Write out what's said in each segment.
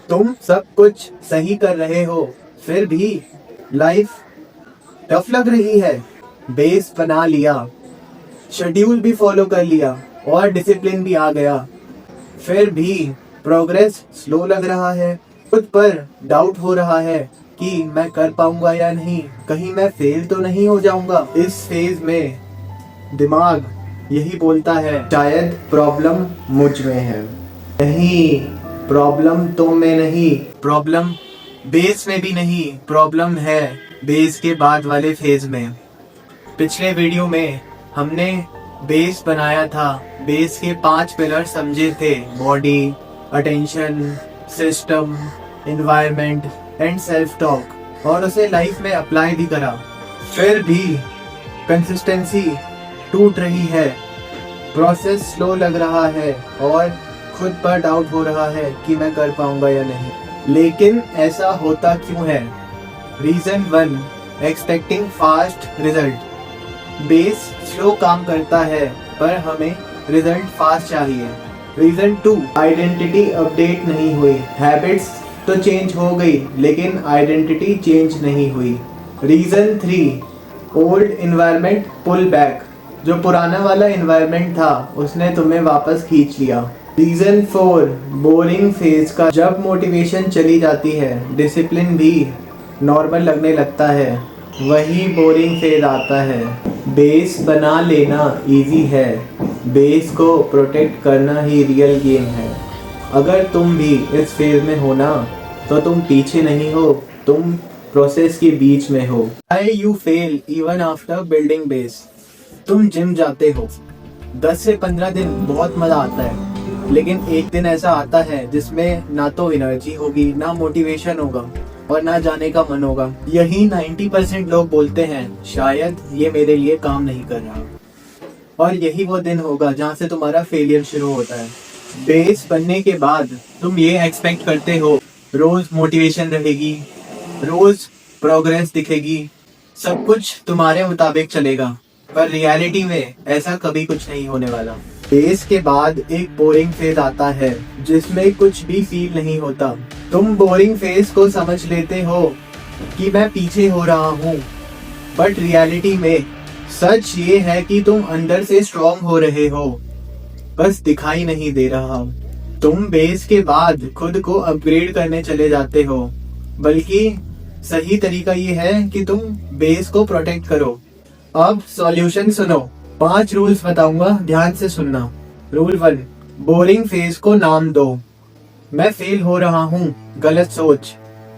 तुम सब कुछ सही कर रहे हो, फिर भी लाइफ टफ लग रही है। बेस बना लिया, शेड्यूल भी फॉलो कर लिया और डिसिप्लिन भी आ गया, फिर भी प्रोग्रेस स्लो लग रहा है। खुद पर डाउट हो रहा है कि मैं कर पाऊंगा या नहीं, कहीं मैं फेल तो नहीं हो जाऊंगा। इस फेज में दिमाग यही बोलता है, शायद प्रॉब्लम मुझ में है। नहीं, प्रॉब्लम तो में नहीं, प्रॉब्लम बेस में भी नहीं, प्रॉब्लम है बेस के बाद वाले फेज में। पिछले वीडियो में हमने बेस बनाया था, बेस के 5 पिलर समझे थे, body, attention, system, environment and self talk, और उसे लाइफ में अप्लाई भी करा। फिर भी कंसिस्टेंसी टूट रही है, प्रोसेस स्लो लग रहा है और खुद पर डाउट हो रहा है कि मैं कर पाऊंगा या नहीं। लेकिन ऐसा होता क्यों है? Reason 1, expecting fast result. Base slow काम करता है पर हमें रिजल्ट फास्ट चाहिए। रीजन 2, आइडेंटिटी अपडेट नहीं हुई। हैबिट्स तो चेंज हो गई लेकिन आइडेंटिटी चेंज नहीं हुई। Reason 3, old environment pull back. जो पुराना वाला एनवायरनमेंट था उसने तुम्हें वापस खींच लिया। रीजन 4, बोरिंग फेज का। जब मोटिवेशन चली जाती है, डिसिप्लिन भी नॉर्मल लगने लगता है, वही बोरिंग फेज आता है। बेस बना लेना इजी है, बेस को प्रोटेक्ट करना ही रियल गेम है। अगर तुम भी इस फेज में हो ना, तो तुम पीछे नहीं हो, तुम प्रोसेस के बीच में हो। Why you fail even after building base? तुम जिम जाते हो, 10 से 15 दिन बहुत मजा आता है, लेकिन एक दिन ऐसा आता है जिसमें ना तो एनर्जी होगी, ना मोटिवेशन होगा और ना जाने का मन होगा। यही 90% लोग बोलते हैं, शायद ये मेरे लिए काम नहीं कर रहा। और यही वो दिन होगा जहाँ से तुम्हारा फेलियर शुरू होता है। बेस बनने के बाद तुम ये एक्सपेक्ट करते हो, रोज मोटिवेशन रहेगी, रोज प्रोग्रेस दिखेगी, सब कुछ तुम्हारे मुताबिक चलेगा, पर रियलिटी में ऐसा कभी कुछ नहीं होने वाला। बेस के बाद एक बोरिंग फेज आता है जिसमें कुछ भी फील नहीं होता। तुम बोरिंग फेज को समझ लेते हो कि मैं पीछे हो रहा हूँ, बट रियलिटी में सच ये है कि तुम अंदर से स्ट्रॉन्ग हो रहे हो, बस दिखाई नहीं दे रहा। तुम बेस के बाद खुद को अपग्रेड करने चले जाते हो, बल्कि सही तरीका ये है कि तुम बेस को प्रोटेक्ट करो। अब सॉल्यूशन सुनो, 5 रूल्स बताऊंगा, ध्यान से सुनना। रूल 1, बोरिंग फेज को नाम दो। मैं फेल हो रहा हूँ, गलत सोच।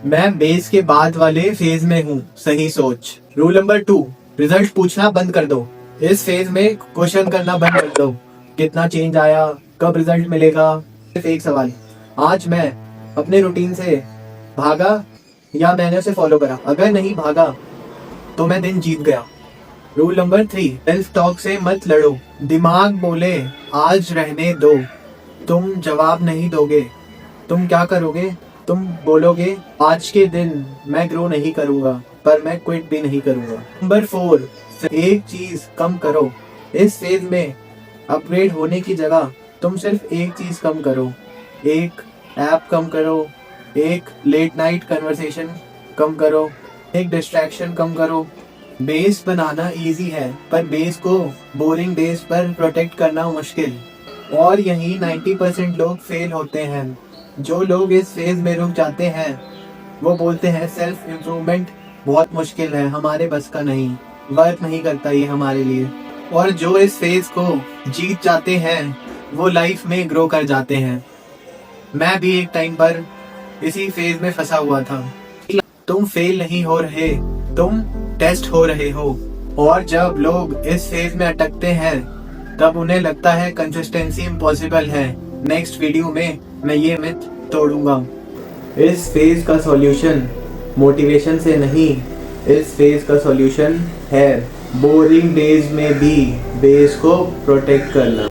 मैं बेस के बाद वाले फेज में हूँ, सही सोच। रूल नंबर 2, रिजल्ट पूछना बंद कर दो। इस फेज में क्वेश्चन करना बंद कर दो, कितना चेंज आया, कब रिजल्ट मिलेगा। सिर्फ एक सवाल, आज मैं अपने रूटीन से भागा या मैंने उसे फॉलो करा? अगर नहीं भागा तो मैं दिन जीत गया। रूल नंबर 3, सेल्फ टॉक से मत लड़ो। दिमाग बोले आज रहने दो, तुम जवाब नहीं दोगे। तुम क्या करोगे? तुम बोलोगे आज के दिन मैं ग्रो नहीं करूंगा, पर मैं क्विट भी नहीं करूंगा। नंबर 4, एक चीज कम करो। इस फेज में अपग्रेड होने की जगह तुम सिर्फ एक चीज कम करो। एक ऐप कम करो, एक लेट नाइट कन्वर्सेशन कम करो, एक डिस्ट्रैक्शन कम करो। बेस बनाना इजी है, पर बेस को बोरिंग डेज पर प्रोटेक्ट करना मुश्किल। और यही 90% लोग फेल होते हैं। जो लोग इस फेज में रुक जाते हैं वो बोलते हैं सेल्फ इम्प्रूवमेंट बहुत मुश्किल है, हमारे बस का नहीं, वर्क नहीं करता ये हमारे लिए। और जो इस फेज को जीत जाते हैं वो लाइफ में ग्रो कर जाते हैं। मैं भी एक टाइम पर इसी फेज में फंसा हुआ था। तुम फेल नहीं हो रहे, तुम टेस्ट हो रहे हो। और जब लोग इस फेज में अटकते हैं तब उन्हें लगता है कंसिस्टेंसी इम्पॉसिबल है। नेक्स्ट वीडियो में मैं ये मिथ तोड़ूंगा। इस फेज का सॉल्यूशन मोटिवेशन से नहीं, इस फेज का सॉल्यूशन है बोरिंग डेज में भी बेस को प्रोटेक्ट करना।